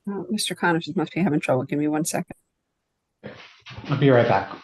Mr. Connors must be having trouble. Give me 1 second. I'll be right back.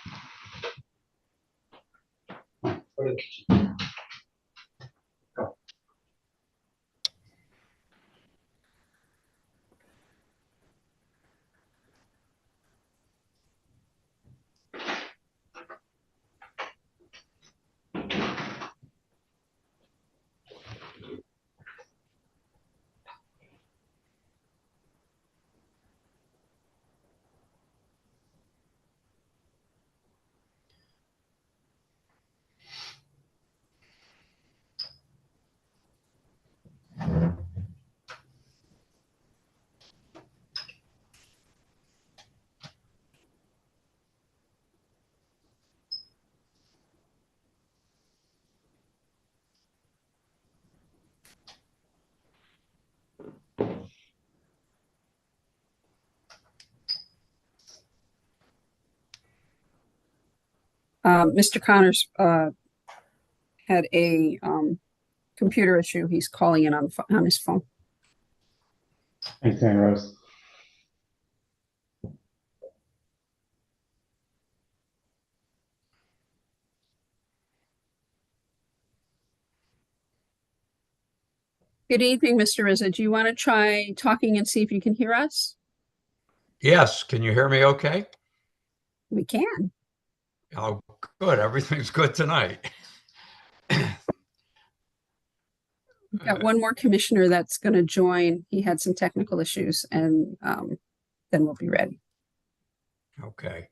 Mr. Connors had a computer issue. He's calling in on his phone. Thanks, Anne Rose. Good evening, Mr. Rizza. Do you want to try talking and see if you can hear us? Yes, can you hear me okay? We can. Oh, good. Everything's good tonight. We've got one more commissioner that's going to join. He had some technical issues, and then we'll be ready. Okay.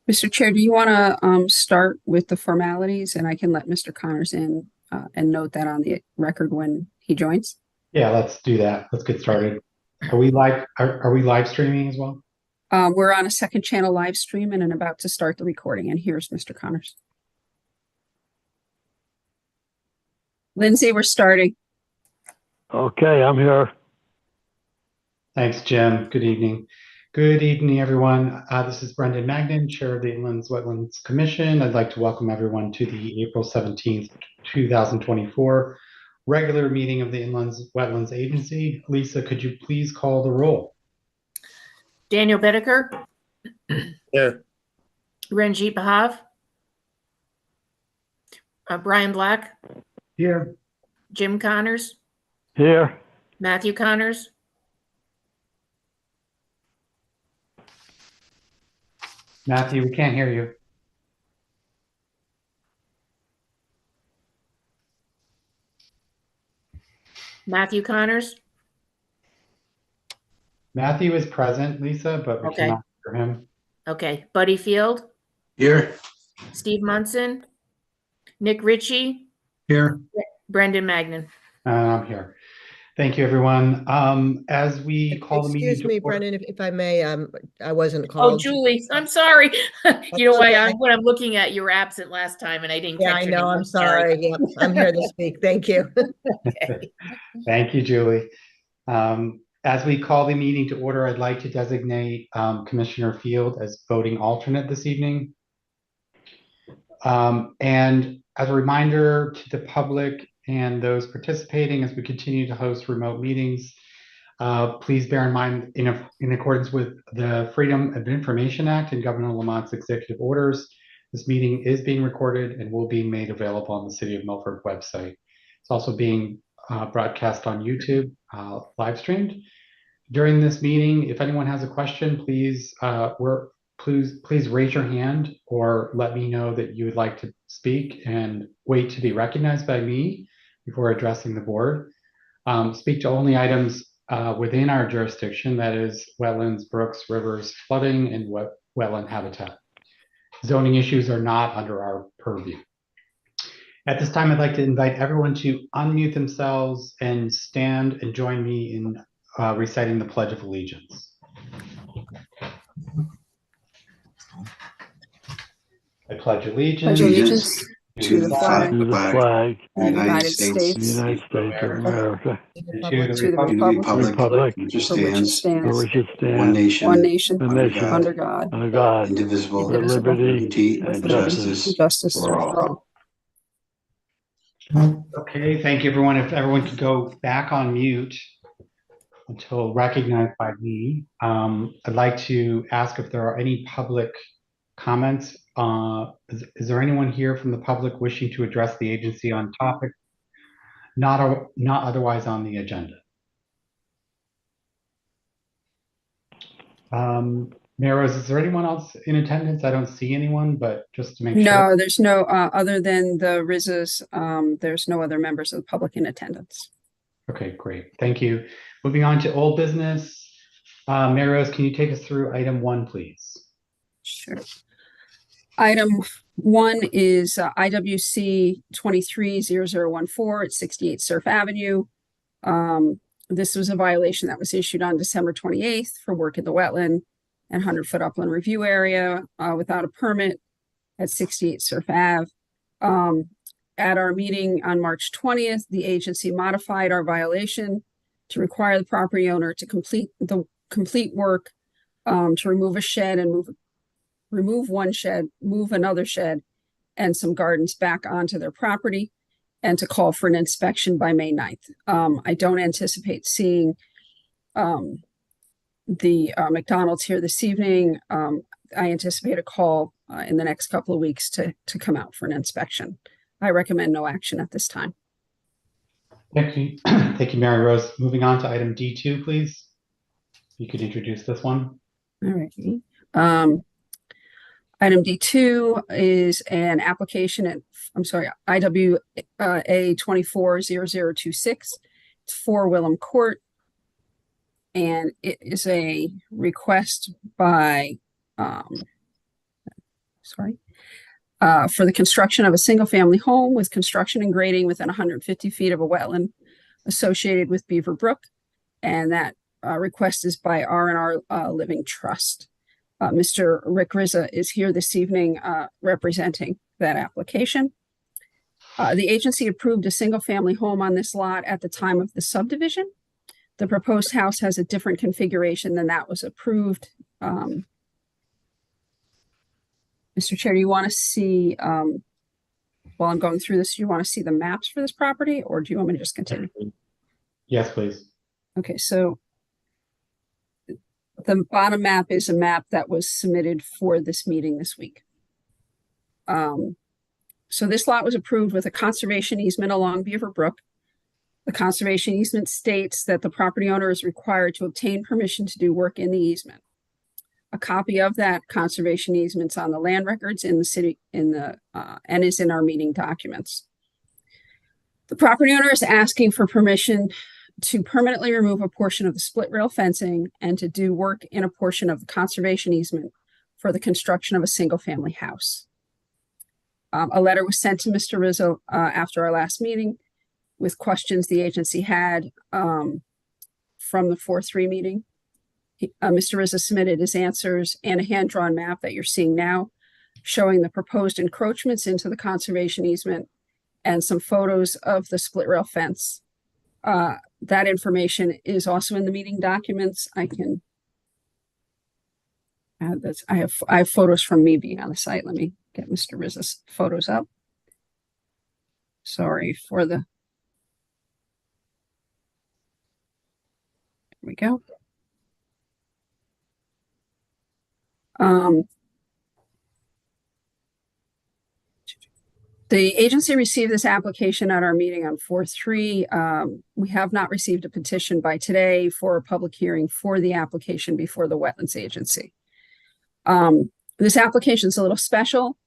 Mr. Chair, do you want to start with the formalities, and I can let Mr. Connors in and note that on the record when he joins? Yeah, let's do that. Let's get started. Are we live? Are we live streaming as well? We're on a second channel live stream and about to start the recording. And here's Mr. Connors. Lindsay, we're starting. Okay, I'm here. Thanks, Jim. Good evening. Good evening, everyone. This is Brendan Magnan, Chair of the Inland Wetlands Commission. I'd like to welcome everyone to the April 17th, 2024 regular meeting of the Inland Wetlands Agency. Lisa, could you please call the roll? Daniel Bedeker. Here. Ranjit Bahav. Brian Black. Here. Jim Connors. Here. Matthew Connors. Matthew, we can't hear you. Matthew Connors. Matthew is present, Lisa, but we Okay. cannot hear him. Okay. Buddy Field. Here. Steve Munson. Nick Ritchie. Here. Brendan Magnan. I'm here. Thank you, everyone. As we call the meeting Excuse me, to order- Brendan, if I may, I wasn't Oh, called. Julie, I'm sorry. You know why? okay. When I'm looking at, you were absent last time and I didn't Yeah, catch I your know. name. I'm sorry. Yep, I'm here to speak. Thank you. Okay. Thank you, Julie. As we call the meeting to order, I'd like to designate Commissioner Field as voting alternate this evening. And as a reminder to the public and those participating as we continue to host remote meetings, please bear in mind, in accordance with the Freedom of Information Act and Governor Lamont's executive orders, this meeting is being recorded and will be made available on the City of Milford website. It's also being broadcast on YouTube, live streamed. During this meeting, if anyone has a question, please raise your hand or let me know that you would like to speak and wait to be recognized by me before addressing the board. Speak to only items within our jurisdiction, that is wetlands, brooks, rivers, flooding, and wetland habitat. zoning issues are not under our purview. At this time, I'd like to invite everyone to unmute themselves and stand and join me in reciting the Pledge of Allegiance. I pledge Pledge allegiance allegiance to the flag To the flag of the United of the States, United States of America, and to the republic republic Republic for which it for stands, which it one stands, nation, one nation, under God, under God, indivisible, with indivisible, liberty with and liberty justice and justice for all. for all. Okay, thank you, everyone. If everyone could go back on mute until recognized by me. I'd like to ask if there are any public comments. Is there anyone here from the public wishing to address the agency on topic not otherwise on the agenda? Mayor Rose, is there anyone else in attendance? I don't see anyone, but just to make sure. No, there's no, other than the Rizzes, there's no other members of the public in attendance. Okay, great. Thank you. Moving on to old business. Mayor Rose, can you take us through item 1, please? Sure. Item 1 is IWC 230014 at 68 Surf Avenue. This was a violation that was issued on December 28th for work in the wetland and 100-foot upland review area without a permit at 68 Surf Ave. At our meeting on March 20th, the agency modified our violation to require the property owner to complete work to remove a shed and remove one shed, move another shed and some gardens back onto their property, and to call for an inspection by May 9th. I don't anticipate seeing the McDonald's here this evening. I anticipate a call in the next couple of weeks to come out for an inspection. I recommend no action at this time. Thank you. Thank you, Mary Rose. Moving on to item D2, please. You could introduce this one. All right. Item D2 is an application at, IWA 240026. It's 4 Willem Court. And it is a request by, for the construction of a single-family home with construction and grading within 150 feet of a wetland associated with Beaver Brook. And that request is by R&R Living Trust. Mr. Rick Rizza is here this evening representing that application. The agency approved a single-family home on this lot at the time of the subdivision. The proposed house has a different configuration than that was approved. Mr. Chair, do you want to see, while I'm going through this, do you want to see the maps for this property, or do you want me to just continue? Yes, please. Okay, so the bottom map is a map that was submitted for this meeting this week. So this lot was approved with a conservation easement along Beaver Brook. The conservation easement states that the property owner is required to obtain permission to do work in the easement. A copy of that conservation easement's on the land records in the city, and is in our meeting documents. The property owner is asking for permission to permanently remove a portion of the split rail fencing and to do work in a portion of the conservation easement for the construction of a single-family house. A letter was sent to Mr. Rizzo after our last meeting with questions the agency had from the 4-3 meeting. Mr. Rizzo submitted his answers and a hand-drawn map that you're seeing now, showing the proposed encroachments into the conservation easement and some photos of the split rail fence. That information is also in the meeting documents. I can add this. I have photos from me being on the site. Let me get Mr. Rizzo's photos up. Sorry for the. There we go. The agency received this application at our meeting on 4/3. We have not received a petition by today for a public hearing for the application before the Wetlands Agency. This application is a little special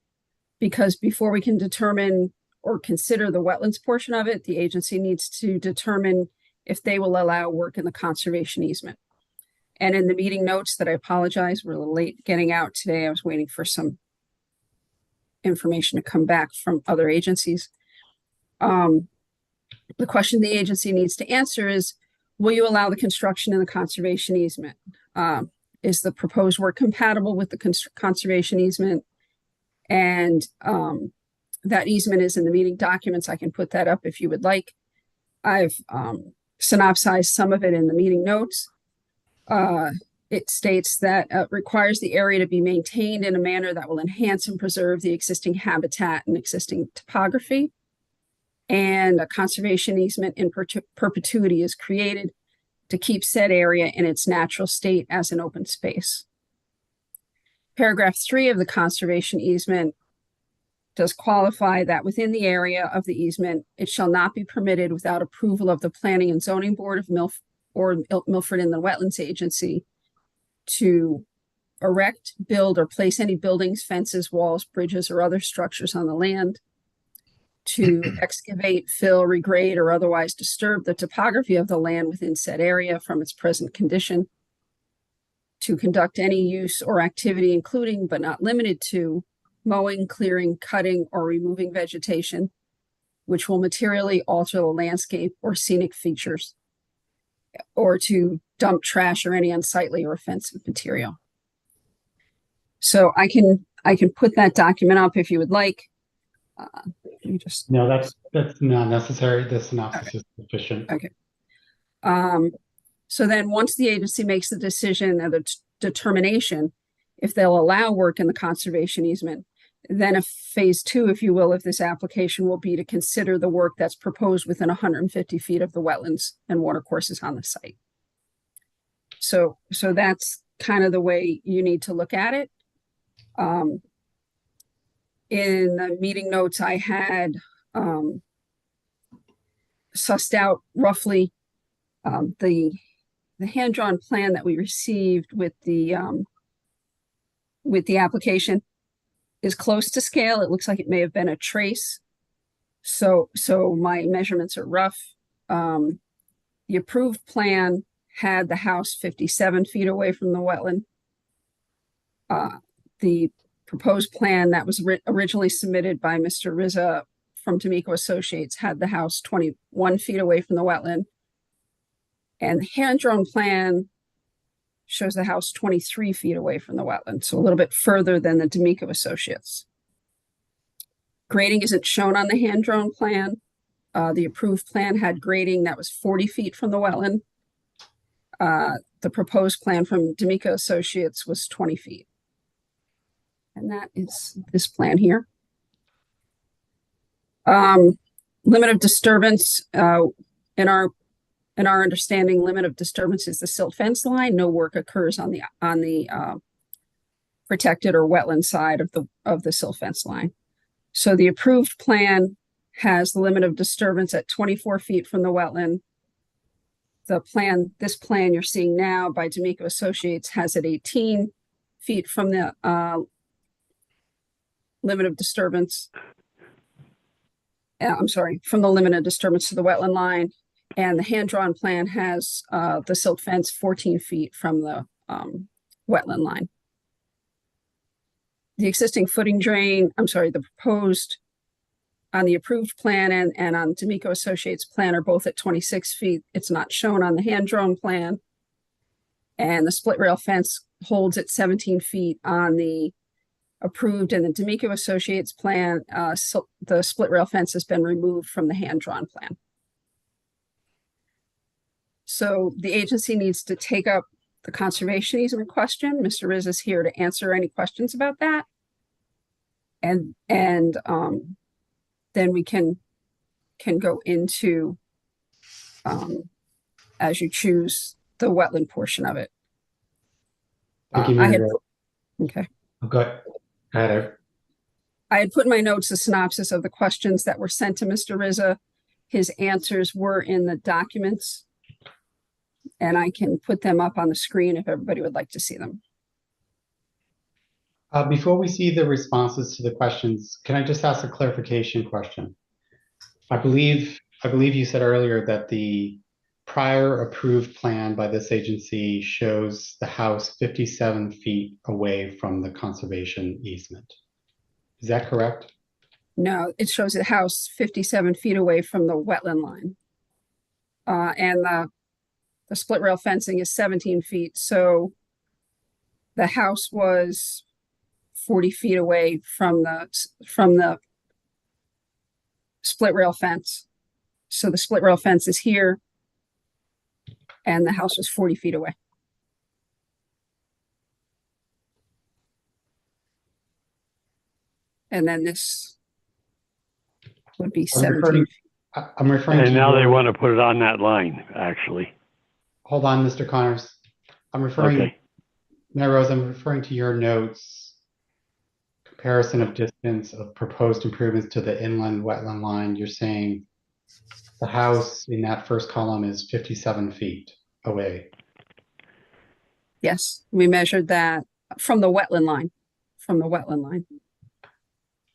because before we can determine or consider the wetlands portion of it, the agency needs to determine if they will allow work in the conservation easement. And in the meeting notes that I apologize, we're a little late getting out today. I was waiting for some information to come back from other agencies. The question the agency needs to answer is, will you allow the construction in the conservation easement? Is the proposed work compatible with the conservation easement? And that easement is in the meeting documents. I can put that up if you would like. I've synopsized some of it in the meeting notes. It states that it requires the area to be maintained in a manner that will enhance and preserve the existing habitat and existing topography. And a conservation easement in perpetuity is created to keep said area in its natural state as an open space. Paragraph 3 of the conservation easement does qualify that within the area of the easement, it shall not be permitted without approval of the Planning and Zoning Board of Milford and the Wetlands Agency to erect, build, or place any buildings, fences, walls, bridges, or other structures on the land, to excavate, fill, regrade, or otherwise disturb the topography of the land within said area from its present condition, to conduct any use or activity, including but not limited to mowing, clearing, cutting, or removing vegetation, which will materially alter the landscape or scenic features, or to dump trash or any unsightly or offensive material. So I can put that document up if you would like. You just No, that's not necessary. The synopsis is sufficient. Okay. So then once the agency makes the decision and the determination if they'll allow work in the conservation easement, then a phase 2, if you will, of this application will be to consider the work that's proposed within 150 feet of the wetlands and watercourses on the site. So that's kind of the way you need to look at it. In the meeting notes, I had sussed out roughly the hand-drawn plan that we received with the application is close to scale. It looks like it may have been a trace. So my measurements are rough. The approved plan had the house 57 feet away from the wetland. The proposed plan that was originally submitted by Mr. Rizza from D'Amico Associates had the house 21 feet away from the wetland. And the hand-drawn plan shows the house 23 feet away from the wetland, so a little bit further than the D'Amico Associates. Grading isn't shown on the hand-drawn plan. The approved plan had grading that was 40 feet from the wetland. The proposed plan from D'Amico Associates was 20 feet. And that is this plan here. Limit of disturbance, in our understanding, limit of disturbance is the silt fence line. No work occurs on the protected or wetland side of the silt fence line. So the approved plan has the limit of disturbance at 24 feet from the wetland. This plan you're seeing now by D'Amico Associates has it 18 feet from the limit of disturbance. I'm sorry, from the limit of disturbance to the wetland line. And the hand-drawn plan has the silt fence 14 feet from the wetland line. The existing footing drain, the proposed on the approved plan and on D'Amico Associates plan are both at 26 feet. It's not shown on the hand-drawn plan. And the split rail fence holds at 17 feet on the approved and the D'Amico Associates plan. So the split rail fence has been removed from the hand-drawn plan. So the agency needs to take up the conservation easement question. Mr. Riz is here to answer any questions about that. And then we can go into, as you choose, the wetland portion of it. Thank you, Mary. Okay. Okay. I had put in my notes a synopsis of the questions that were sent to Mr. Rizza. His answers were in the documents, and I can put them up on the screen if everybody would like to see them. Before we see the responses to the questions, can I just ask a clarification question? I believe you said earlier that the prior approved plan by this agency shows the house 57 feet away from the conservation easement. Is that correct? No, it shows the house 57 feet away from the wetland line. And the split rail fencing is 17 feet, so the house was 40 feet away from the split rail fence. So the split rail fence is here, and the house was 40 feet away. And then this would be I'm 17 referring, feet. I'm referring to And now they your- want to put it on that line, actually. Hold on, Mr. Connors. I'm referring, Okay. Mayor Rose, I'm referring to your notes. Comparison of distance of proposed improvements to the inland wetland line. You're saying the house in that first column is 57 feet away. Yes, we measured that from the wetland line,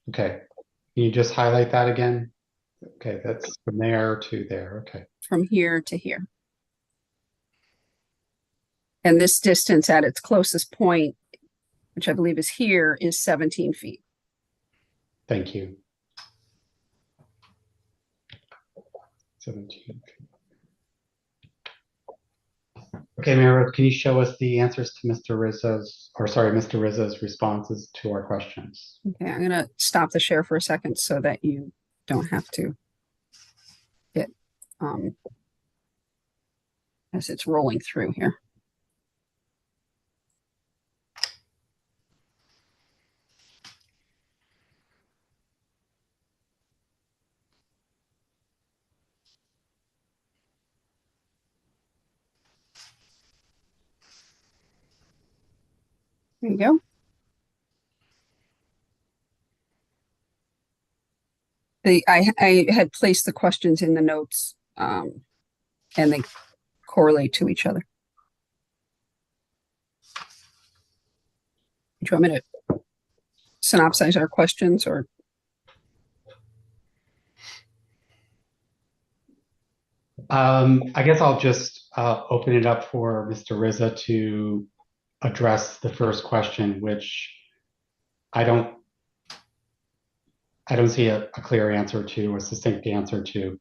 Okay. Can you just highlight that again? Okay, that's from there to there. Okay. from here to here. And this distance at its closest point, which I believe is here, is 17 feet. Thank you. 17. Okay, Mayor Rose, can you show us the answers to Mr. Rizzo's responses to our questions? Okay, I'm gonna stop the share for a second so that you don't have to get, as it's rolling through here. There you go. I had placed the questions in the notes, and they correlate to each other. Do you want me to synopsize our questions, or? I guess I'll just open it up for Mr. Rizzo to address the first question, which I don't see a clear answer to, or succinct answer to.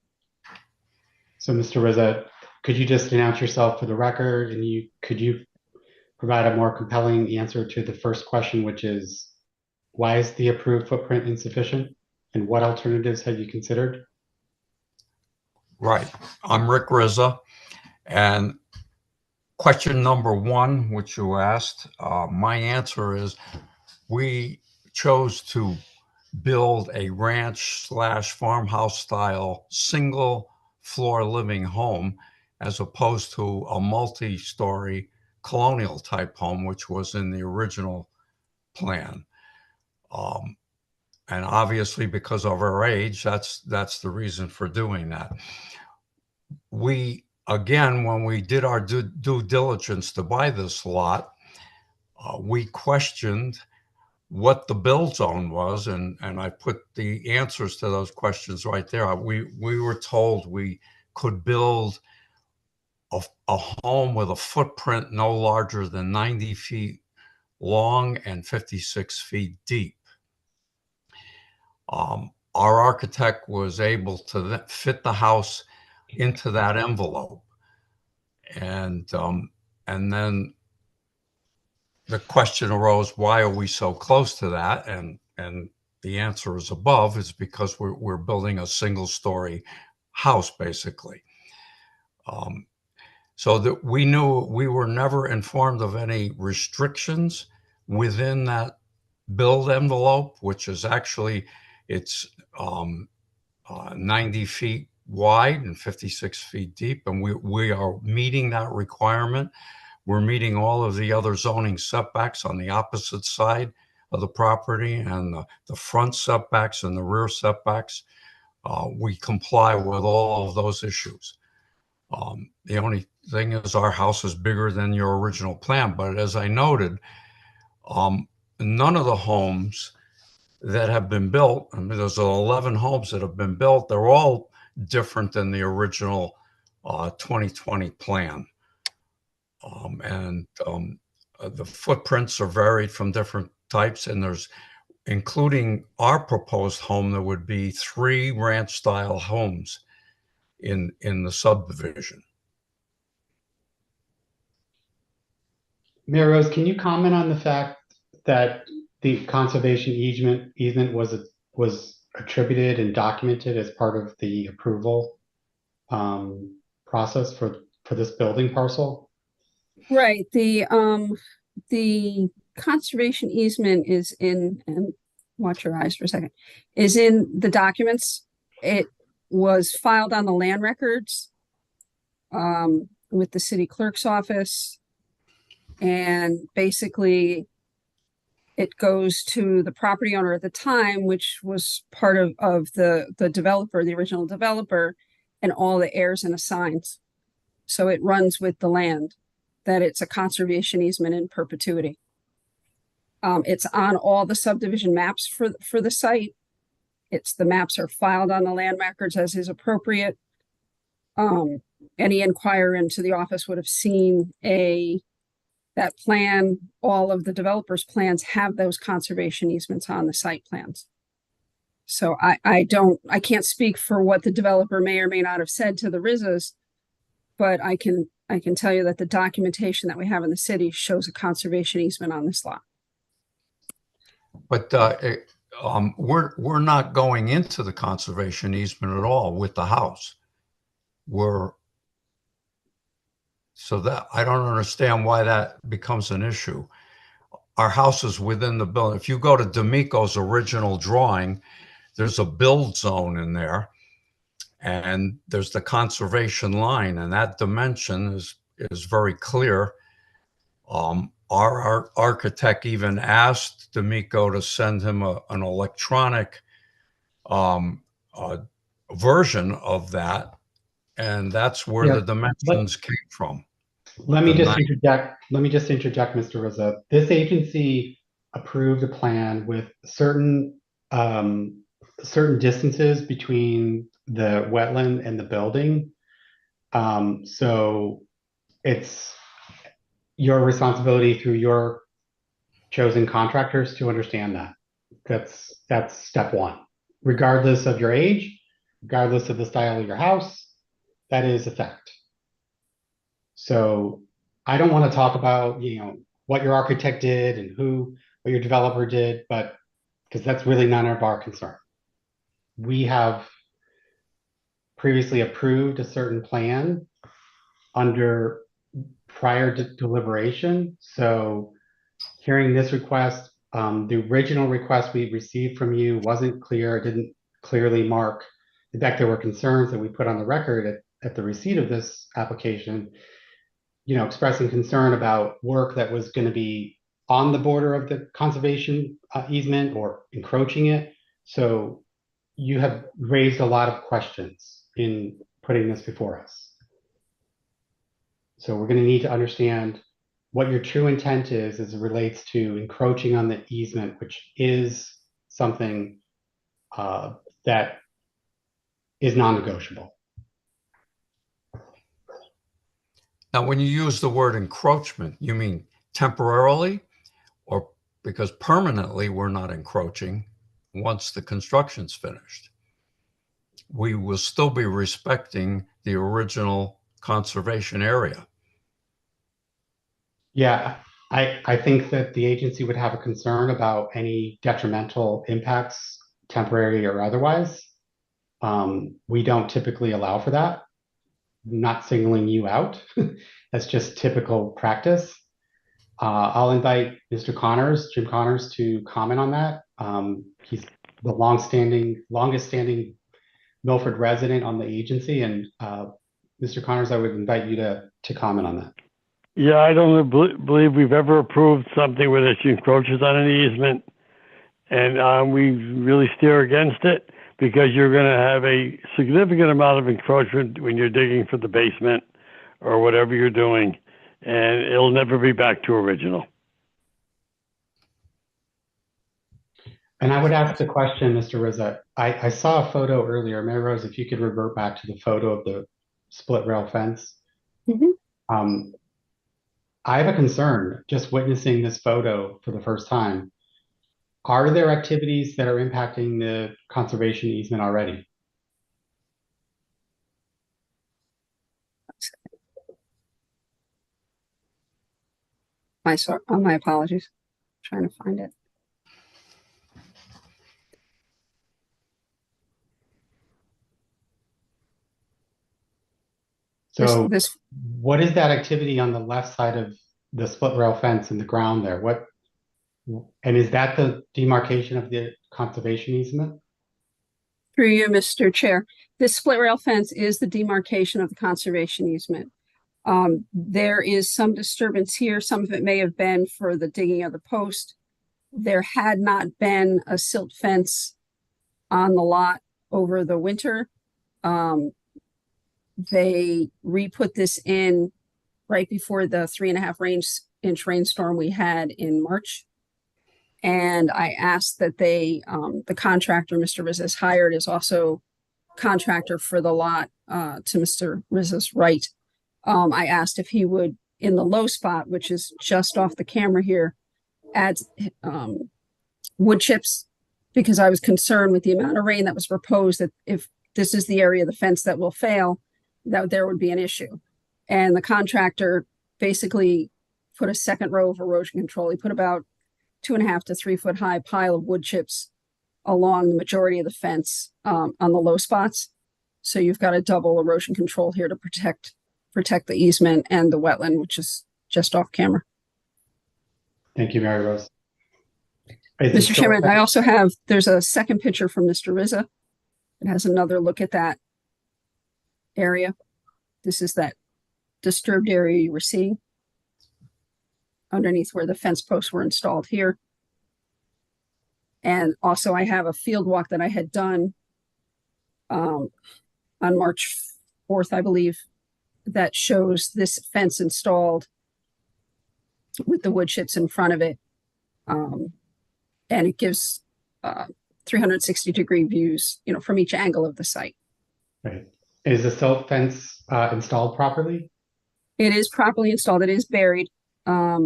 So, Mr. Rizzo, could you just announce yourself for the record, and could you provide a more compelling answer to the first question, which is, why is the approved footprint insufficient, and what alternatives have you considered? Right. I'm Rick Rizza, and question number one, which you asked, my answer is we chose to build a ranch / farmhouse style single floor living home as opposed to a multi-story colonial type home, which was in the original plan. And obviously because of our age, that's the reason for doing that. We, again, when we did our due diligence to buy this lot, we questioned what the build zone was, and I put the answers to those questions right there. We were told we could build a home with a footprint no larger than 90 feet long and 56 feet deep. Our architect was able to fit the house into that envelope, and then the question arose, why are we so close to that? And the answer is above, is because we're building a single story house, basically. So that we knew we were never informed of any restrictions within that build envelope, which is actually, it's 90 feet wide and 56 feet deep. And we are meeting that requirement. We're meeting all of the other zoning setbacks on the opposite side of the property, and the front setbacks and the rear setbacks. We comply with all of those issues. The only thing is our house is bigger than your original plan. But as I noted, none of the homes that have been built, I mean, there's 11 homes that have been built, they're all different than the original 2020 plan. The footprints are varied from different types, and including our proposed home, there would be 3 ranch-style homes in the subdivision. Mayor Rose, can you comment on the fact that the conservation easement was attributed and documented as part of the approval process for this building parcel? Right, the conservation easement is in, and watch your eyes for a second, is in the documents. It was filed on the land records with the city clerk's office. And basically it goes to the property owner at the time, which was part of the developer, the original developer, and all the heirs and assigns. So it runs with the land, that it's a conservation easement in perpetuity. It's on all the subdivision maps for the site. The maps are filed on the land records as is appropriate. Any inquirer into the office would have seen that plan. All of the developers' plans have those conservation easements on the site plans. So I can't speak for what the developer may or may not have said to the RISAs, but I can tell you that the documentation that we have in the city shows a conservation easement on this lot. But we're not going into the conservation easement at all with the house. So that I don't understand why that becomes an issue. Our house is within the building. If you go to D'Amico's original drawing, there's a build zone in there, and there's the conservation line, and that dimension is very clear. Our architect even asked D'Amico to send him an electronic version of that, and that's where the dimensions came from. Let me just interject, Mr. Rizzo. This agency approved a plan with certain distances between the wetland and the building. So it's your responsibility through your chosen contractors to understand that. That's step one. Regardless of your age, regardless of the style of your house, that is a fact. So I don't want to talk about, what your architect did and what your developer did, but because that's really none of our concern. We have previously approved a certain plan under prior deliberation. So hearing this request, the original request we received from you wasn't clear. It didn't clearly mark. In fact, there were concerns that we put on the record at the receipt of this application, expressing concern about work that was going to be on the border of the conservation easement or encroaching it. So you have raised a lot of questions in putting this before us. So we're going to need to understand what your true intent is as it relates to encroaching on the easement, which is something that is non-negotiable. Now, when you use the word encroachment, you mean temporarily, or because permanently we're not encroaching once the construction's finished? We will still be respecting the original conservation area. Yeah, I think that the agency would have a concern about any detrimental impacts, temporary or otherwise. We don't typically allow for that. I'm not singling you out. That's just typical practice. I'll invite Mr. Jim Connors, to comment on that. He's the longest standing Milford resident on the agency, and Mr. Connors, I would invite you to comment on that. Yeah, I don't believe we've ever approved something where it encroaches on an easement, and we really steer against it because you're going to have a significant amount of encroachment when you're digging for the basement or whatever you're doing, and it'll never be back to original. And I would ask the question, Mr. Rizzo. I saw a photo earlier. Mary Rose, if you could revert back to the photo of the split rail fence. Mm-hmm. I have a concern just witnessing this photo for the first time. are there activities that are impacting the conservation easement already? My apologies. Trying to find it. So This what is that activity on the left side of the split rail fence in the ground there? And is that the demarcation of the conservation easement? through you, Mr. Chair, this split rail fence is the demarcation of the conservation easement. There is some disturbance here. Some of it may have been for the digging of the post. There had not been a silt fence on the lot over the winter. They re-put this in right before the 3.5-inch rainstorm we had in March. And I asked that the contractor Mr. Rizza's hired is also contractor for the lot to Mr. Rizza's right. I asked if he would, in the low spot, which is just off the camera here, add wood chips, because I was concerned with the amount of rain that was proposed, that if this is the area of the fence that will fail, that there would be an issue. And the contractor basically put a second row of erosion control. He put about 2.5 to 3 foot high pile of wood chips along the majority of the fence on the low spots. So you've got a double erosion control here to protect the easement and the wetland, which is just off camera. Thank you, Mary Rose. Mr. Chairman, I also have, there's a second picture from Mr. Rizza. It has another look at that area. This is that disturbed area you were seeing underneath where the fence posts were installed here. And also I have a field walk that I had done on March 4th, I believe, that shows this fence installed with the wood chips in front of it. And it gives 360-degree views, from each angle of the site. Right. Is the silt fence installed properly? It is properly installed. It is buried. I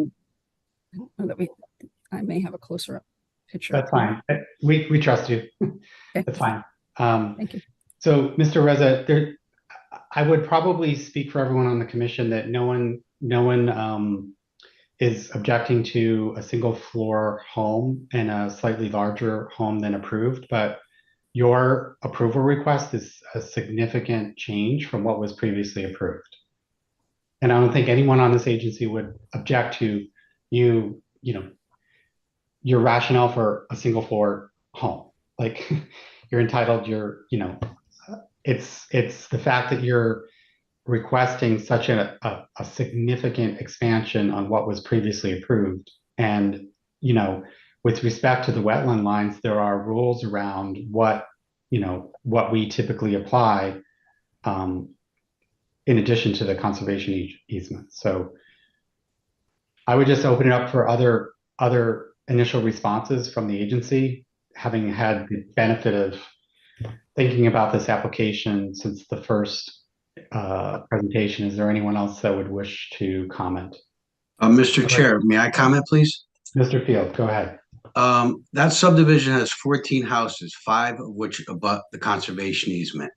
may have a closer up picture. That's fine. We trust you. Okay. That's fine. Thank you. So, Mr. Reza, I would probably speak for everyone on the commission that no one is objecting to a single floor home and a slightly larger home than approved, but your approval request is a significant change from what was previously approved. And I don't think anyone on this agency would object to your rationale for a single floor home. Like, you're entitled, it's the fact that you're requesting such a significant expansion on what was previously approved. And, with respect to the wetland lines, there are rules around what we typically apply in addition to the conservation easement. So I would just open it up for other initial responses from the agency, having had the benefit of thinking about this application since the first presentation. Is there anyone else that would wish to comment? Mr. Chair, may I comment, please? Mr. Field, go ahead. That subdivision has 14 houses, 5 of which abut the conservation easement.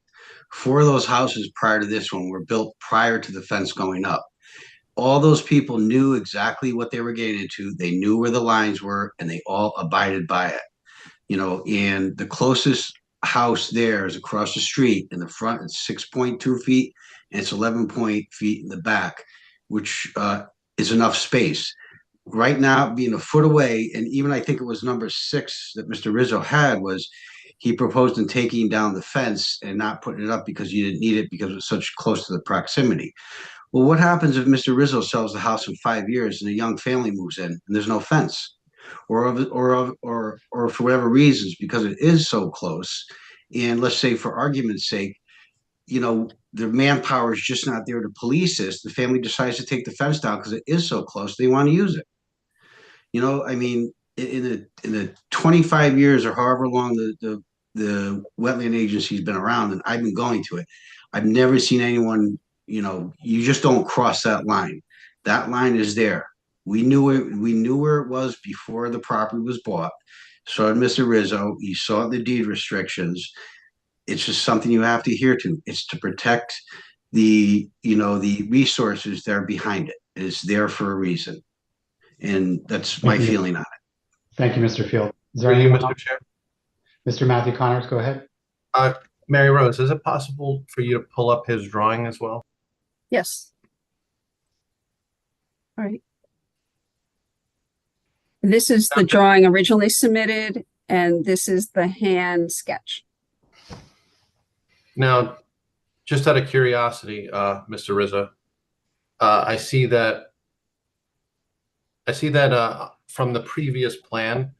4 of those houses prior to this one were built prior to the fence going up. All those people knew exactly what they were getting into. They knew where the lines were, and they all abided by it. And the closest house there is across the street. In the front, it's 6.2 feet, and it's 11 feet in the back, which is enough space. Right now, being a foot away, and even I think it was number 6 that Mr. Rizzo had, was he proposed in taking down the fence and not putting it up because you didn't need it because it was such close to the proximity. Well, what happens if Mr. Rizzo sells the house in 5 years and a young family moves in and there's no fence? Or for whatever reasons, because it is so close, and let's say for argument's sake, the manpower is just not there to police this. The family decides to take the fence down because it is so close, they want to use it. I mean, in the 25 years or however long the wetland agency's been around, and I've been going to it, I've never seen anyone, you just don't cross that line. That line is there. We knew where it was before the property was bought. So did Mr. Rizzo. You saw the deed restrictions. It's just something you have to adhere to. It's to protect the resources that are behind it. It is there for a reason. And that's my Thank you. feeling on it. Thank you, Mr. Field. Is there Through you, anyone Mr. else? Chair. Mr. Matthew Connors, go ahead. Mary Rose, is it possible for you to pull up his drawing as well? Yes. All right. This is the drawing originally submitted, and this is the hand sketch. Now, just out of curiosity, Mr. Rizzo, I see that from the previous plan,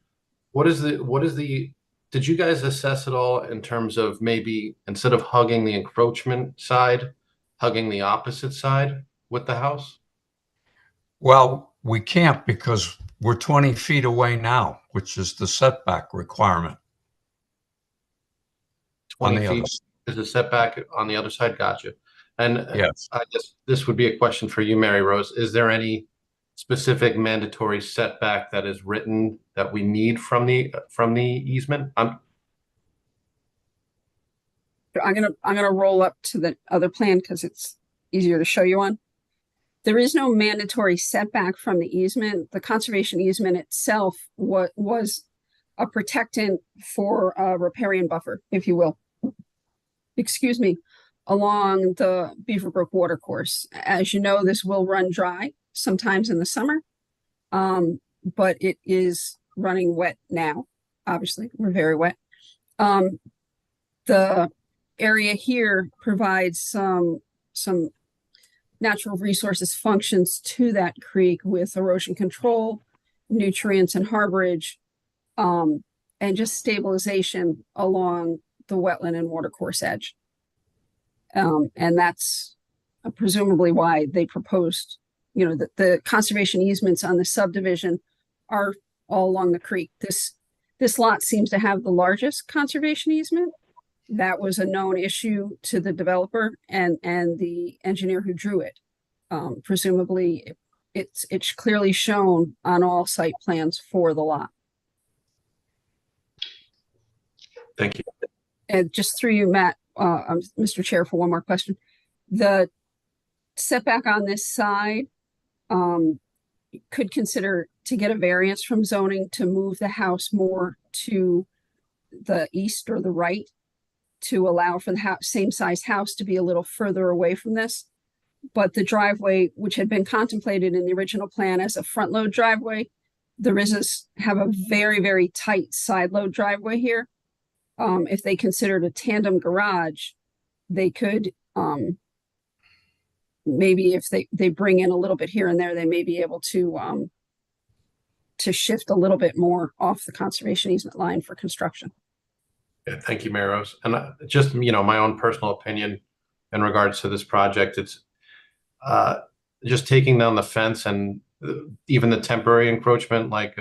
did you guys assess it all in terms of maybe instead of hugging the encroachment side, hugging the opposite side with the house? Well, we can't because we're 20 feet away now, which is the setback requirement. 20 On the feet other is the setback on the other side. Gotcha. And Yes. I guess this would be a question for you, Mary Rose. Is there any specific mandatory setback that is written that we need from the easement? I'm gonna roll up to the other plan because it's easier to show you on. There is no mandatory setback from the easement. The conservation easement itself was a protectant for a riparian buffer, if you will. Excuse me, along the Beaver Brook watercourse. As you know, this will run dry sometimes in the summer, but it is running wet now. Obviously, we're very wet. The area here provides some natural resources functions to that creek with erosion control, nutrients and harborage, and just stabilization along the wetland and watercourse edge. And that's presumably why they proposed, the conservation easements on the subdivision are all along the creek. This lot seems to have the largest conservation easement. That was a known issue to the developer and the engineer who drew it. Presumably, it's clearly shown on all site plans for the lot. Thank you. And just through you, Matt, Mr. Chair, for one more question. The setback on this side could consider to get a variance from zoning to move the house more to the east or the right to allow for the same size house to be a little further away from this. But the driveway, which had been contemplated in the original plan as a front load driveway, the Rizzos have a very, very tight side load driveway here. If they considered a tandem garage, they could, maybe if they bring in a little bit here and there, they may be able to shift a little bit more off the conservation easement line for construction. Yeah, thank you, Mary Rose. And just, my own personal opinion in regards to this project, it's just taking down the fence and even the temporary encroachment, like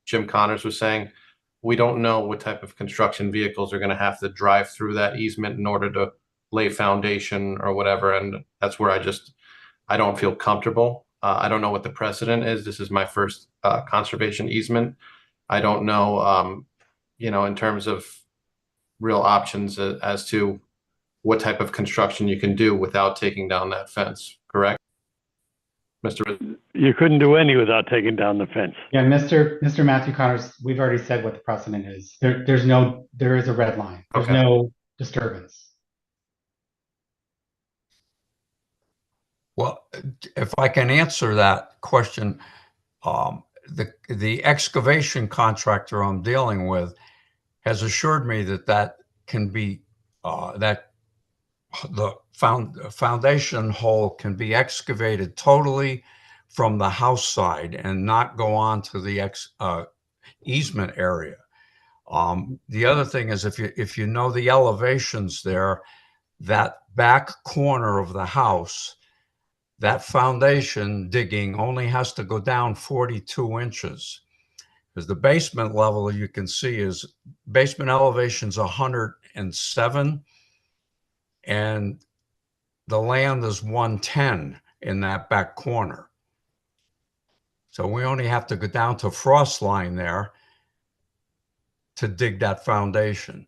Jim Connors was saying, we don't know what type of construction vehicles are going to have to drive through that easement in order to lay foundation or whatever. And that's where I don't feel comfortable. I don't know what the precedent is. This is my first conservation easement. I don't know, in terms of real options as to what type of construction you can do without taking down that fence, correct? Mr. You couldn't do any without taking down the fence. Yeah, Mr. Matthew Connors, we've already said what the precedent is. There is a red line. There's Okay. no disturbance. Well, if I can answer that question, the excavation contractor I'm dealing with has assured me that can be that the foundation hole can be excavated totally from the house side and not go on to the easement area. The other thing is if you know the elevations there, that back corner of the house, that foundation digging only has to go down 42 inches. Because the basement level, you can see, is basement elevation's 107, and the land is 110 in that back corner. So we only have to go down to frost line there to dig that foundation.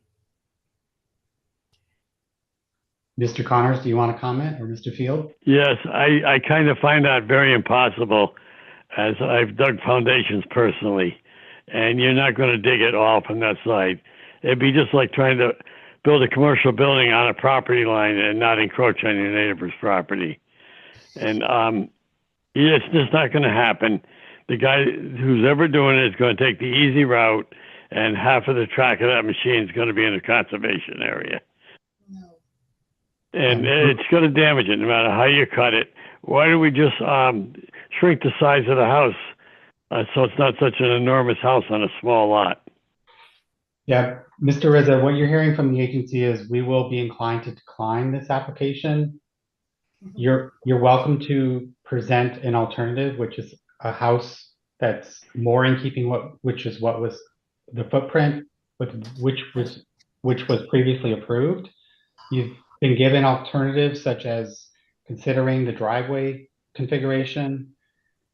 Mr. Connors, do you want to comment, or Mr. Field? Yes, I kind of find that very impossible, as I've dug foundations personally, and you're not going to dig it all from that side. It'd be just like trying to build a commercial building on a property line and not encroach on your neighbor's property. And it's just not going to happen. The guy who's ever doing it is going to take the easy route, and half of the track of that machine is going to be in the conservation area. And it's going to damage it no matter how you cut it. Why don't we just shrink the size of the house so it's not such an enormous house on a small lot? Yeah, Mr. Rizza, what you're hearing from the agency is we will be inclined to decline this application. You're welcome to present an alternative, which is a house that's more in keeping which was the footprint which was previously approved. You've been given alternatives such as considering the driveway configuration,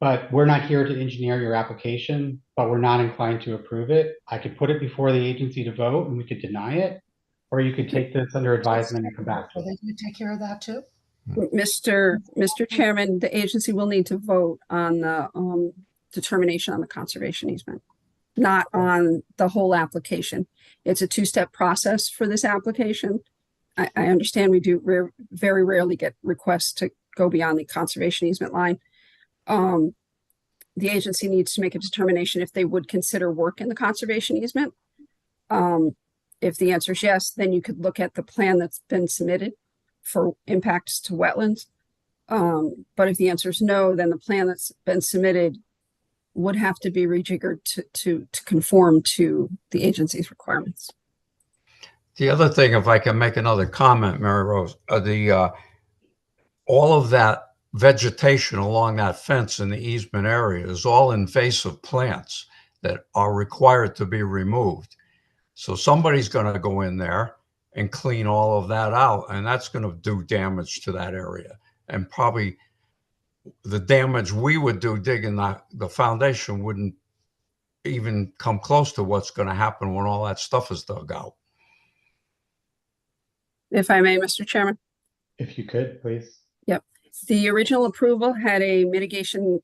but we're not here to engineer your application, but we're not inclined to approve it. I could put it before the agency to vote and we could deny it, or you could take this under advisement and come back to Will it. they take care of that too? Mr. Chairman, the agency will need to vote on the determination on the conservation easement, not on the whole application. It's a two-step process for this application. I understand we do very rarely get requests to go beyond the conservation easement line. The agency needs to make a determination if they would consider work in the conservation easement. If the answer is yes, then you could look at the plan that's been submitted for impacts to wetlands. But if the answer is no, then the plan that's been submitted would have to be rejiggered to conform to the agency's requirements. The other thing, if I can make another comment, Mary Rose, all of that vegetation along that fence in the easement area is all invasive plants that are required to be removed. So somebody's going to go in there and clean all of that out, and that's going to do damage to that area. And probably the damage we would do digging the foundation wouldn't even come close to what's going to happen when all that stuff is dug out. If I may, Mr. Chairman. If you could, please. Yep. The original approval had a mitigation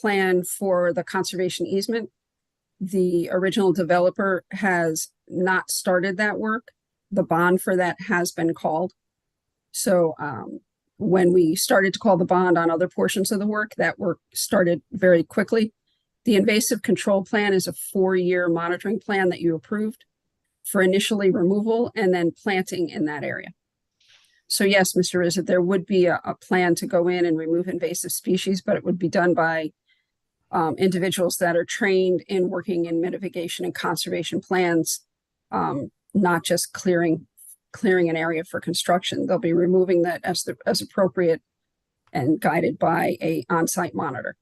plan for the conservation easement. The original developer has not started that work. The bond for that has been called. So when we started to call the bond on other portions of the work, that work started very quickly. The invasive control plan is a 4-year monitoring plan that you approved for initially removal and then planting in that area. So yes, Mr. Rizza, there would be a plan to go in and remove invasive species, but it would be done by individuals that are trained in working in mitigation and conservation plans, not just clearing an area for construction. They'll be removing that as appropriate and guided by a on-site monitor.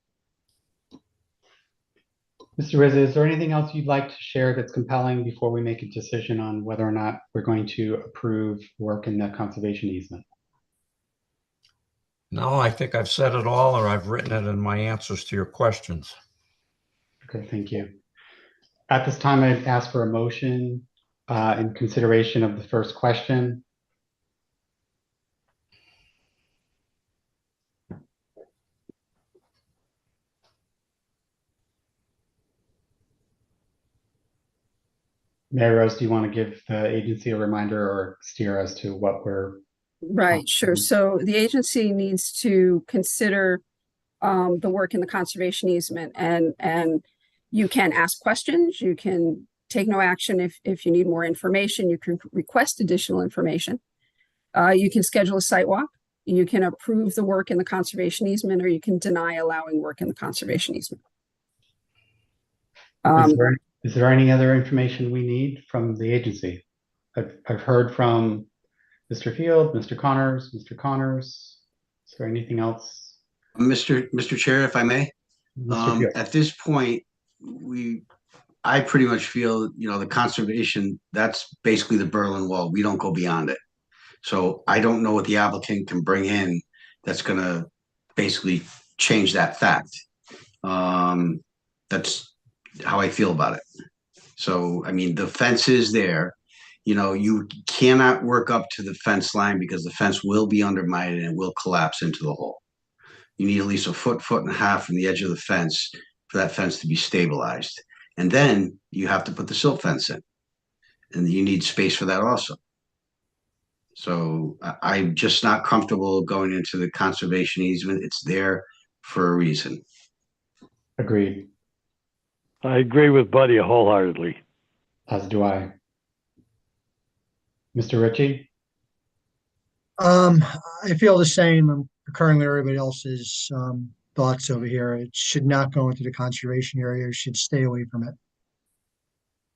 Mr. Rizza, is there anything else you'd like to share that's compelling before we make a decision on whether or not we're going to approve work in the conservation easement? No, I think I've said it all, or I've written it in my answers to your questions. Okay, thank you. At this time, I'd ask for a motion in consideration of the first question. Mary Rose, do you want to give the agency a reminder or steer as to what we're... Right, sure. So the agency needs to consider the work in the conservation easement, and you can ask questions. You can take no action if you need more information. You can request additional information. You can schedule a site walk. You can approve the work in the conservation easement, or you can deny allowing work in the conservation easement. Is there any other information we need from the agency? I've heard from Mr. Field, Mr. Connors. Is there anything else? Mr. Chair, if I may, at this point, I pretty much feel, the conservation, that's basically the Berlin Wall. We don't go beyond it. So I don't know what the applicant can bring in that's going to basically change that fact. That's how I feel about it. So, I mean, the fence is there. You cannot work up to the fence line because the fence will be undermined and it will collapse into the hole. You need at least a foot, foot and a half from the edge of the fence for that fence to be stabilized. And then you have to put the silt fence in. And you need space for that also. So I'm just not comfortable going into the conservation easement. It's there for a reason. Agreed, I agree with Buddy wholeheartedly. as do I. Mr. Ritchie? I feel the same. I'm concurring with everybody else's thoughts over here. It should not go into the conservation area. It should stay away from it.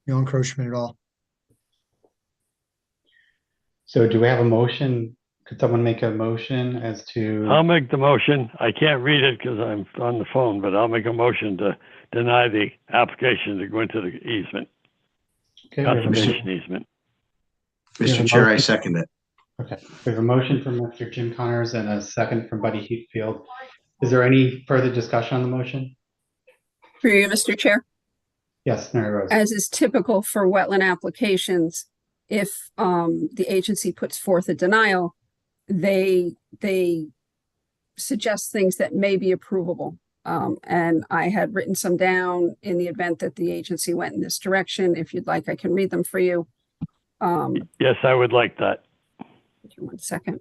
No encroachment at all. So do we have a motion? Could someone make a motion as to? I'll make the motion. I can't read it because I'm on the phone, but I'll make a motion to deny the application to go into the easement, Okay, we have a conservation easement. Mr. Chair, I second it. Okay, we have a motion from Mr. Jim Connors and a second from Buddy Heathfield. Is there any further discussion on the motion? Through you, Mr. Chair. Yes, Mary Rose. As is typical for wetland applications, if the agency puts forth a denial, they suggest things that may be approvable. And I had written some down in the event that the agency went in this direction. If you'd like, I can read them for you. Yes, I would like that. 1 second.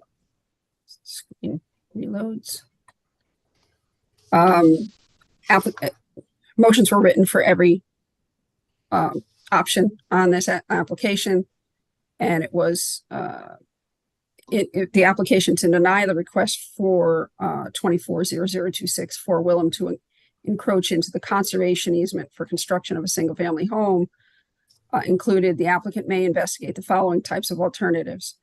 Screen reloads. Motions were written for every option on this application, and it was the application to deny the request for 240026 for Willem to encroach into the conservation easement for construction of a single-family home included the applicant may investigate the following types of alternatives.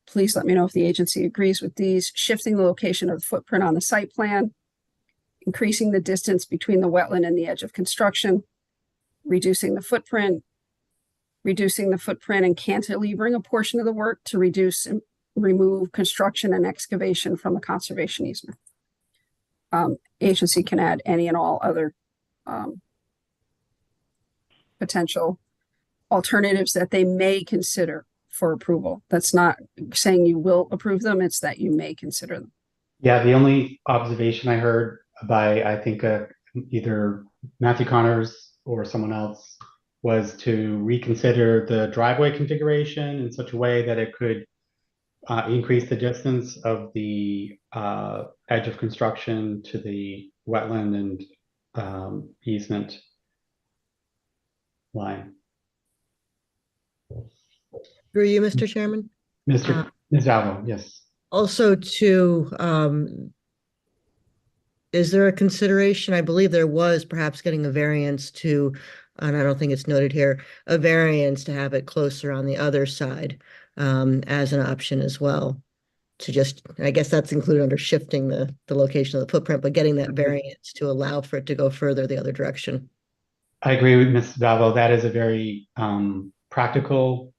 Please let me know if the agency agrees with these: shifting the location of the footprint on the site plan, increasing the distance between the wetland and the edge of construction, reducing the footprint and cantilevering a portion of the work to reduce and remove construction and excavation from the conservation easement. Agency can add any and all other potential alternatives that they may consider for approval. That's not saying you will approve them, it's that you may consider them. Yeah, the only observation I heard by, I think, either Matthew Connors or someone else was to reconsider the driveway configuration in such a way that it could increase the distance of the edge of construction to the wetland and easement line. Through you, Mr. Chairman. Ms. Alvo, yes. Also is there a consideration? I believe there was perhaps getting a variance to, and I don't think it's noted here, a variance to have it closer on the other side as an option as well. To just, I guess that's included under shifting the location of the footprint, but getting that variance to allow for it to go further the other direction. I agree with Ms. Valvo. That is a very practical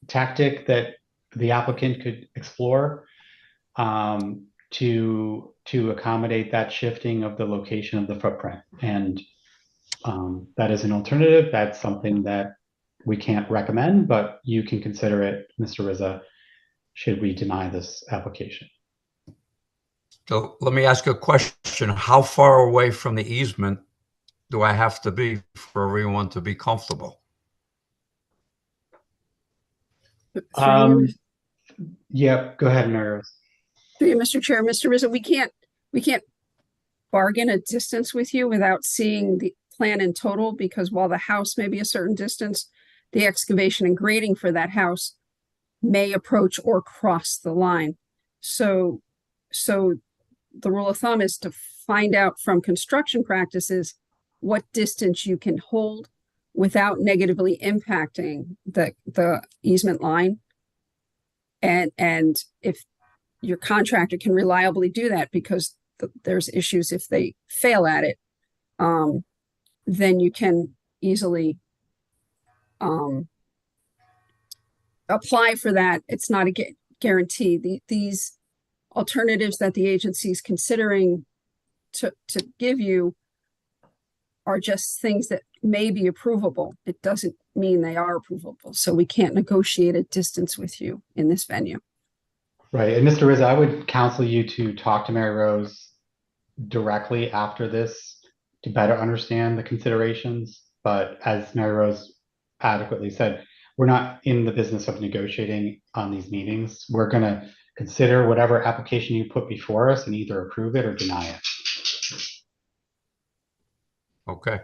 tactic that the applicant could explore to accommodate that shifting of the location of the footprint. And that is an alternative. That's something that we can't recommend, but you can consider it, Mr. Rizza, should we deny this application. So let me ask a question. How far away from the easement do I have to be for everyone to be comfortable? Yeah, go ahead, Mary Rose. Through you, Mr. Chair. Mr. Rizzo, we can't bargain a distance with you without seeing the plan in total, because while the house may be a certain distance, the excavation and grading for that house may approach or cross the line. So the rule of thumb is to find out from construction practices what distance you can hold without negatively impacting the easement line. And if your contractor can reliably do that, because there's issues if they fail at it, then you can easily apply for that. It's not a guarantee. These alternatives that the agency is considering to give you are just things that may be approvable. It doesn't mean they are approvable. So we can't negotiate a distance with you in this venue. Right. And Mr. Rizzo, I would counsel you to talk to Mary Rose directly after this to better understand the considerations. But as Mary Rose adequately said, we're not in the business of negotiating on these meetings. We're going to consider whatever application you put before us and either approve it or deny it. Okay.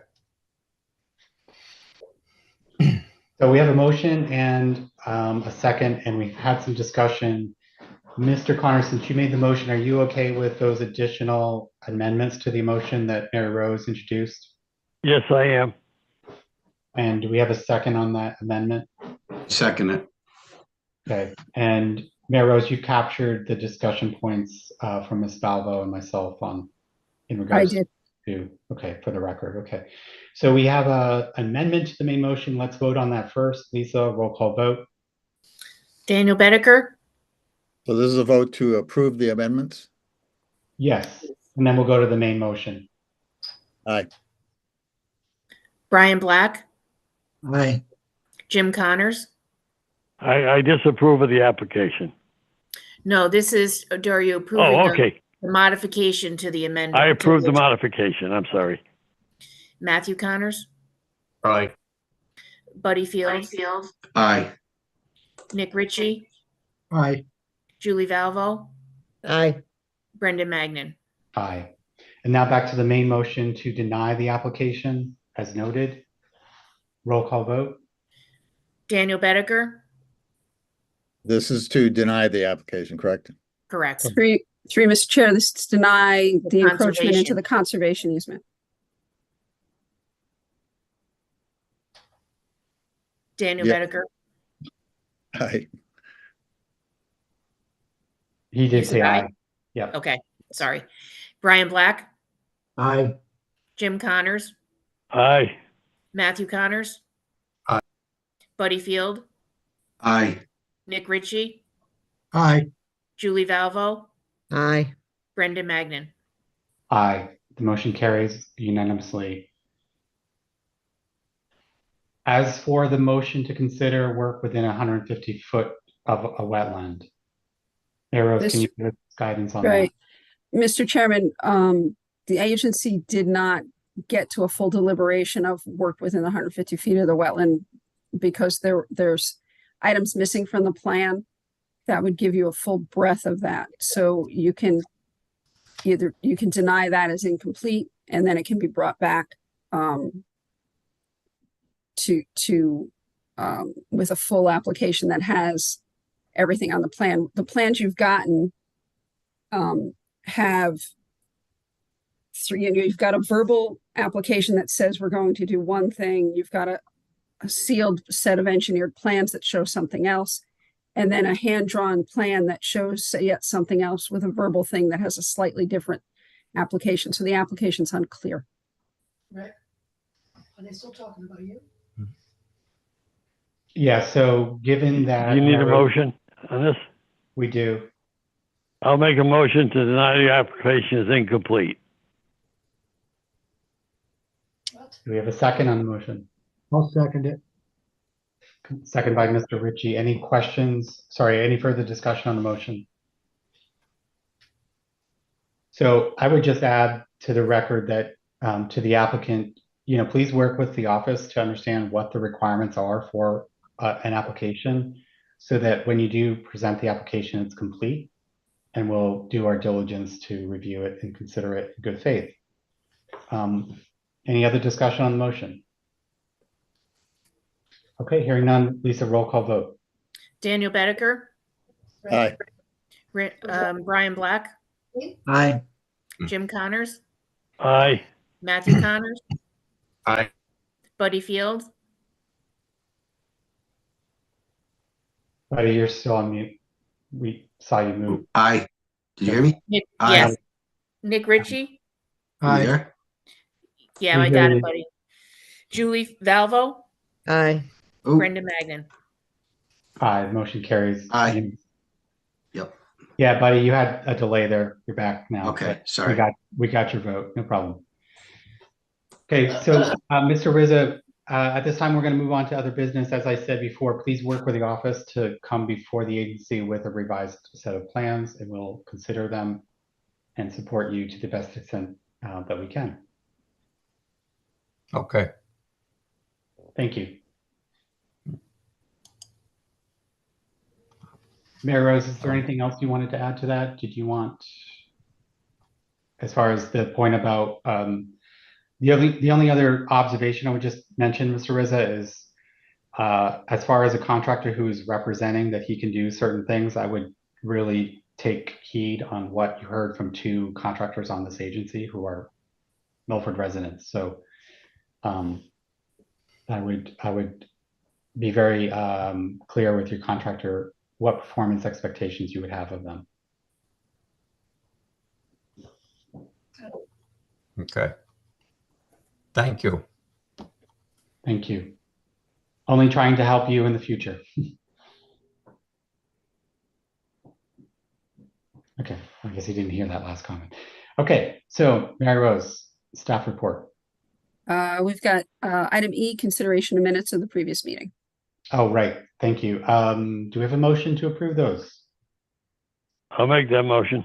So we have a motion and a second, and we've had some discussion. Mr. Connor, since you made the motion, are you okay with those additional amendments to the motion that Mary Rose introduced? Yes, I am. And do we have a second on that amendment? Second it. Okay. And Mary Rose, you captured the discussion points from Ms. Valvo and myself in regards I did. to, okay, for the record. Okay. So we have a amendment to the main motion. Let's vote on that first. Lisa, roll call vote. Daniel Bedecker, So this is a vote to approve the amendments? Yes. And then we'll go to the main motion. Aye. Brian Black, Aye. Jim Connors. I disapprove of the application. No, this is, are you approving Oh, okay. the modification to the amendment? I approve the modification. I'm sorry. Matthew Connors, Aye. Buddy Fields, Aye. Nick Ritchie, Aye. Julie Valvo, Aye. Brendan Magnan. Aye. And now back to the main motion to deny the application as noted. Roll call vote. Daniel Bedecker, This is to deny the application, correct? correct. Three, Mr. Chair, this is to deny the encroachment into Conservation. the conservation easement. Daniel Yeah. Bedecker, Aye. He did You say said aye? aye. Yep. okay, sorry. Brian Black, Aye. Jim Connors, Aye. Matthew Connors. Aye. Buddy Field, Aye. Nick Ritchie, Aye. Julie Valvo, Aye. Brendan Magnan. Aye. The motion carries unanimously. As for the motion to consider work within 150 foot of a wetland. Mary Rose, can you give us guidance on that? Right. Mr. Chairman, the agency did not get to a full deliberation of work within 150 feet of the wetland because there's items missing from the plan that would give you a full breadth of that. So you can deny that as incomplete, and then it can be brought back with a full application that has everything on the plan. The plans you've gotten have three, and you've got a verbal application that says we're going to do one thing. You've got a sealed set of engineered plans that show something else, and then a hand-drawn plan that shows yet something else with a verbal thing that has a slightly different application. So the application's unclear. Right. Are they still talking about you? Yeah, so given that. You need a Mary Rose- motion on this? We do. I'll make a motion to deny the application is incomplete. What? Do we have a second on the motion? I'll second it. Second by Mr. Ritchie. Any questions? Sorry, any further discussion on the motion? So I would just add to the record that to the applicant, please work with the office to understand what the requirements are for an application so that when you do present the application, it's complete, and we'll do our diligence to review it and consider it in good faith. Any other discussion on the motion? Okay, hearing none, Lisa, roll call vote. Daniel Bedecker, Aye. Brian Black, Aye. Jim Connors, Aye. Matthew Connors, Aye. Buddy Field, Buddy, you're still on mute. We saw you move. Aye. Did you hear me? Nick, Aye. yes, Nick Ritchie. You Aye. there? Yeah, We I got hear it, you. buddy. Julie Valvo, Aye. Ooh, Brendan Magnan. Aye, motion carries. Aye. Yep. Yeah, buddy, you had a delay there. You're back now. Okay, but sorry. We got your vote. No problem. Okay, so Mr. Rizza, at this time, we're going to move on to other business. As I said before, please work with the office to come before the agency with a revised set of plans, and we'll consider them and support you to the best extent that we can. Okay. Thank you. Mary Rose, is there anything else you wanted to add to that? Did you want, as far as the point about the only other observation I would just mention, Mr. Rizza, is as far as a contractor who is representing that he can do certain things, I would really take heed on what you heard from two contractors on this agency who are Milford residents. So I would be very clear with your contractor what performance expectations you would have of them. Okay. Thank you. Thank you. Only trying to help you in the future. Okay, I guess he didn't hear that last comment. Okay, so Mary Rose, staff report. We've got item E, consideration of minutes of the previous meeting. Oh, right. Thank you. Do we have a motion to approve those? I'll make that motion.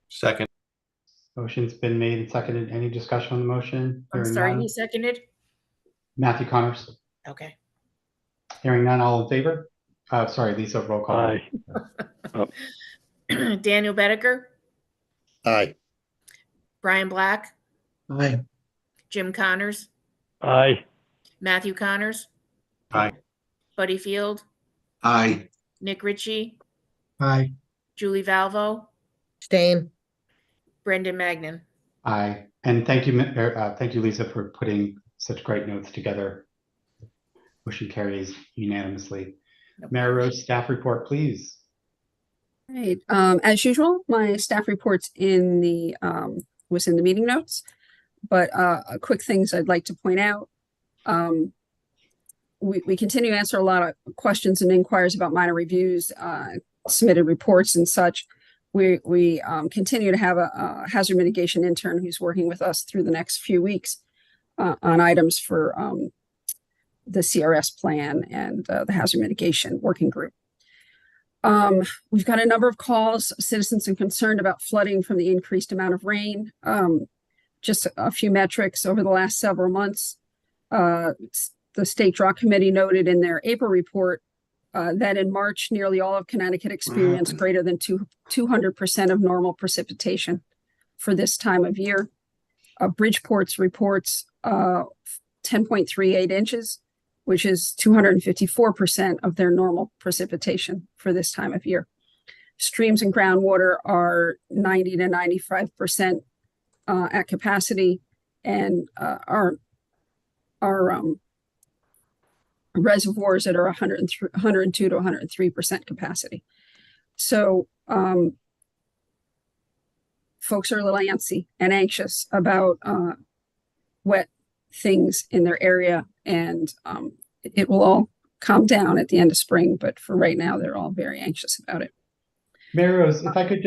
Second. Motion's been made and seconded. Any discussion on the motion? I'm Hearing sorry, none. who seconded? Matthew Connors. Okay. Hearing none, all in favor? Sorry, Lisa, roll call. Aye. Daniel Bedecker, Aye. Brian Black, Aye. Jim Connors, Aye. Matthew Connors, Aye. Buddy Field, Aye. Nick Ritchie, Aye. Julie Valvo, Stain. Brendan Magnan. Aye. And thank you, Lisa, for putting such great notes together. Motion carries unanimously. Mary Rose, staff report, please. Right. As usual, my staff report's in the was in the meeting notes, but quick things I'd like to point out. We continue to answer a lot of questions and inquiries about minor reviews, submitted reports and such. We continue to have a hazard mitigation intern who's working with us through the next few weeks on items for the CRS plan and the hazard mitigation working group. We've got a number of calls, citizens are concerned about flooding from the increased amount of rain. Just a few metrics over the last several months. The State Drought Committee noted in their April report that in March, nearly all of Connecticut experienced greater than 200% of normal precipitation for this time of year. Bridgeport's reports 10.38 inches, which is 254% of their normal precipitation for this time of year. Streams and groundwater are 90 to 95% at capacity, and our reservoirs that are 102 to 103% capacity. So folks are a little antsy and anxious about wet things in their area, and it will all calm down at the end of spring, but for right now they're all very anxious about it. Mary Rose, if I could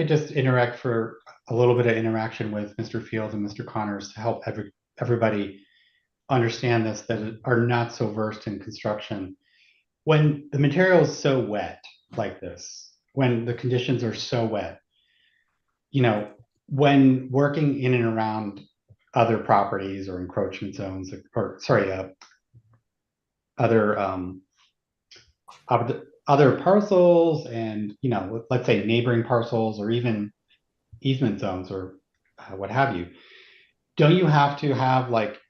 just interact for a little bit of interaction with Mr. Field and Mr. Connors to help everybody understand this that are not so versed in construction. When the material is so wet like this, when the conditions are so wet, you know, when working in and around other properties or encroachment zones, or sorry, other parcels, and you know, let's say neighboring parcels or even easement zones or what have you, don't you have to have like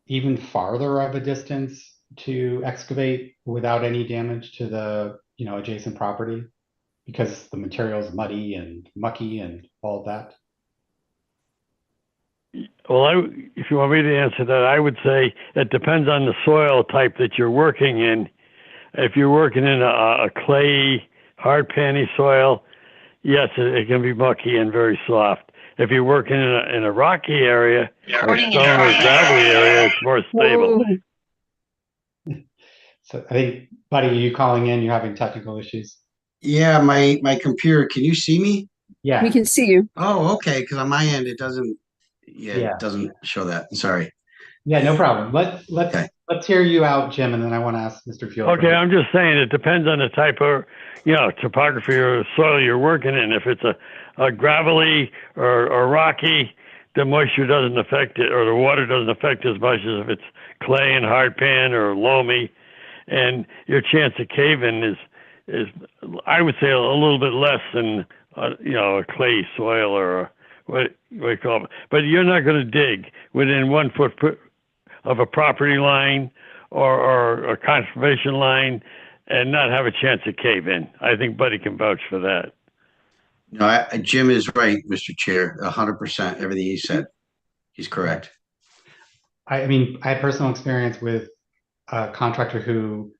even farther of a distance to excavate without any damage to the, you know, adjacent property because the material is muddy and mucky and all that? Well, if you want me to answer that, I would say it depends on the soil type that you're working in. If you're working in a clay, hard panny soil, yes, it can be mucky and very soft. If you're working in a rocky area, or stone or gravelly area, it's more stable. So I think, Buddy, are you calling in? You're having technical issues? Yeah, my computer, can you see me? Yeah. We can see you. Oh, okay, because on my end, it doesn't, Yeah, Yeah. it doesn't show that. Sorry. Yeah, no problem. Okay. Let's hear you out, Jim, and then I want to ask Mr. Field. Okay, I'm just saying it depends on the type of, topography or soil you're working in. If it's a gravelly or rocky, the moisture doesn't affect it, or the water doesn't affect it as much as if it's clay and hard pan or loamy, and your chance of cave-in is I would say a little bit less than a clay soil or what you call it. But you're not going to dig within 1 foot of a property line or a conservation line and not have a chance of cave-in. I think Buddy can vouch for that. No, Jim is right, Mr. Chair, 100%. Everything he said, he's correct. I mean, I had personal experience with a contractor who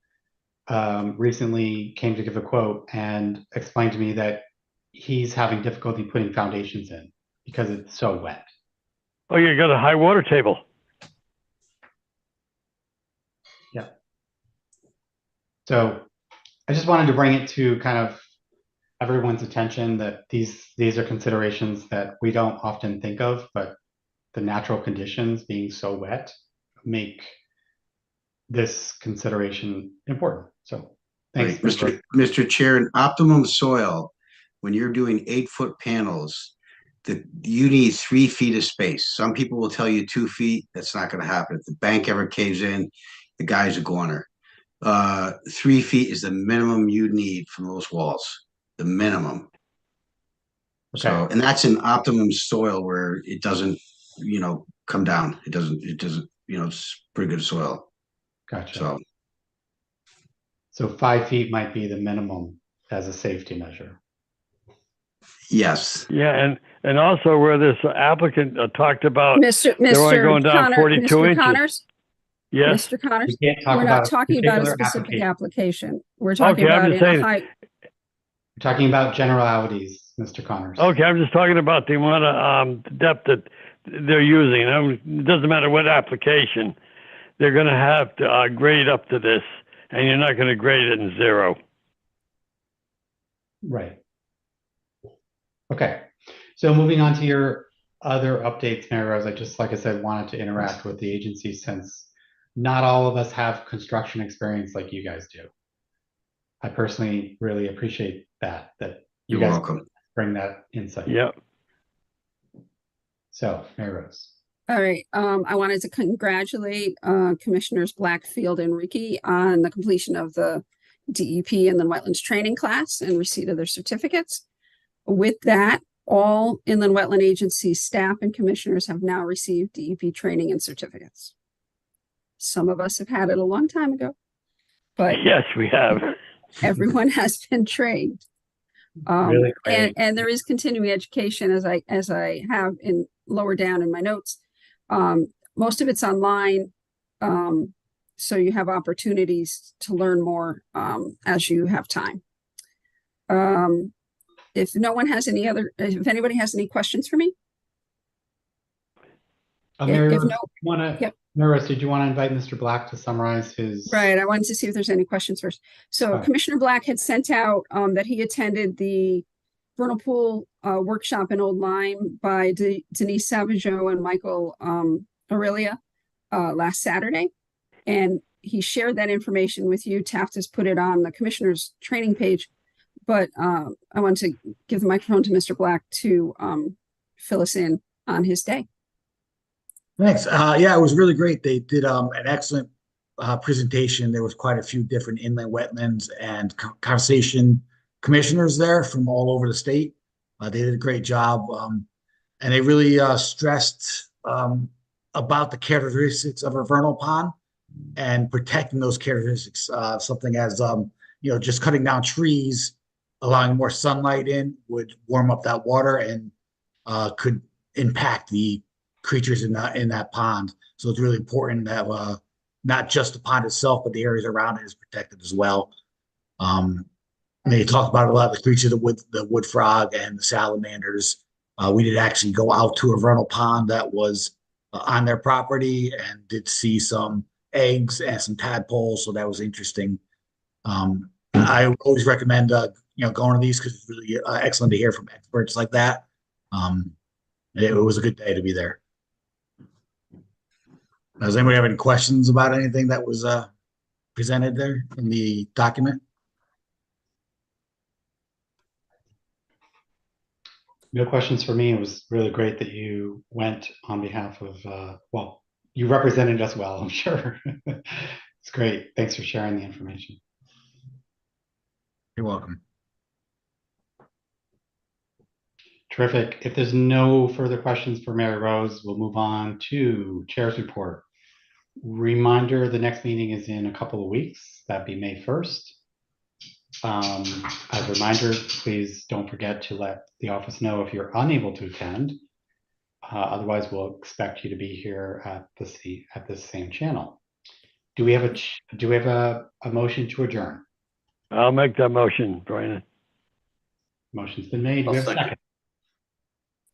recently came to give a quote and explained to me that he's having difficulty putting foundations in because it's so wet. Oh, you got a high water table. Yeah. So I just wanted to bring it to kind of everyone's attention that these are considerations that we don't often think of, but the natural conditions being so wet make this consideration important. So thanks, Right. Mr. Chair, an optimum soil, when you're doing 8-foot panels, you need 3 feet of space. Some people will tell you 2 feet. That's not going to happen. If the bank ever caves in, the guy's a goner. 3 feet is the minimum you need from those walls, the minimum. Okay. So, and that's an optimum soil where it doesn't, come down. It doesn't, it's pretty good soil. Gotcha. So 5 feet might be the minimum as a safety measure. Yes. Yeah, and also where this applicant talked about Mr. they're only going down Connor, 42 Mr. inches. Connors, Yes. Mr. Connors, We can't talk we're about not talking about a particular specific application. We're talking Okay, I'm about just in a saying- height. We're talking about generalities, Mr. Connors. Okay, I'm just talking about the amount of depth that they're using. It doesn't matter what application. They're going to have to grade up to this, and you're not going to grade it in 0. Right. Okay. So moving on to your other updates, Mary Rose, like I said, wanted to interact with the agency since not all of us have construction experience like you guys do. I personally really appreciate that you You're guys welcome. bring that insight. Yep. So, Mary Rose. All right. I wanted to congratulate Commissioners Blackfield and Ricky on the completion of the DEP and the wetlands training class and receipt of their certificates. With that, all inland wetland agency staff and commissioners have now received DEP training and certificates. Some of us have had it a long time ago, but Yes, we have. everyone has been trained. Really great. And there is continuing education as I have in lower down in my notes. Most of it's online. So you have opportunities to learn more as you have time. If anybody has any questions for me? Mary if Rose, no- Yep. Mary Rose, did you want to invite Mr. Black to summarize his? Right. I wanted to see if there's any questions first. So Right. Commissioner Black had sent out that he attended the vernal pool workshop in Old Lyme by Denise Savageau and Michael Aurelia last Saturday. And he shared that information with you. Taft has put it on the commissioner's training page. But I want to give the microphone to Mr. Black to fill us in on his day. Thanks. Yeah, it was really great. They did an excellent presentation. There was quite a few different inland wetlands and conservation commissioners there from all over the state. They did a great job. And they really stressed about the characteristics of a vernal pond and protecting those characteristics. Something as, just cutting down trees, allowing more sunlight in would warm up that water and could impact the creatures in that pond. So it's really important that not just the pond itself, but the areas around it is protected as well. And they talked about a lot of the creatures, the wood frog and the salamanders. We did actually go out to a vernal pond that was on their property and did see some eggs and some tadpoles. So that was interesting. I always recommend going to these because it's really excellent to hear from experts like that. It was a good day to be there. Does anybody have any questions about anything that was presented there in the document? No questions for me. It was really great that you went on behalf of, well, you represented us well, I'm sure. It's great. Thanks for sharing the information. You're welcome. Terrific. If there's no further questions for Mary Rose, we'll move on to Chair's report. Reminder, the next meeting is in a couple of weeks. That'd be May 1st. As a reminder, please don't forget to let the office know if you're unable to attend. Otherwise, we'll expect you to be here at this same channel. Do we have a motion to adjourn? I'll make that motion, Brian. Motion's been made. Do I'll we have a second.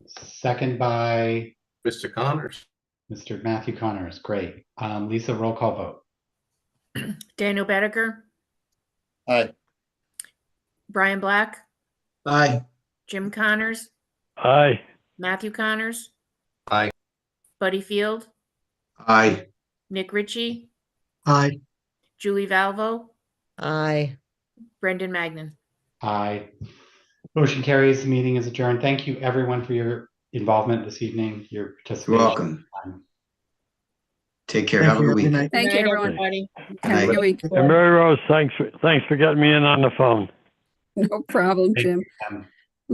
Second by Mr. Connors. Mr. Matthew Connors. Great. Lisa, roll call vote. Daniel Bedecker, Aye. Brian Black, Aye. Jim Connors, Aye. Matthew Connors. Aye. Buddy Field, Aye. Nick Ritchie, Aye. Julie Valvo, Aye. Brendan Magnan. Aye. Motion carries. The meeting is adjourned. Thank you, everyone, for your involvement this evening, your participation. You're welcome. Take care. Thank Have a you. good Good week. night. Thank you, Good night, everyone. everybody. Have a good week. And Mary Rose, thanks for getting me in on the phone. No problem, Thank Jim. you.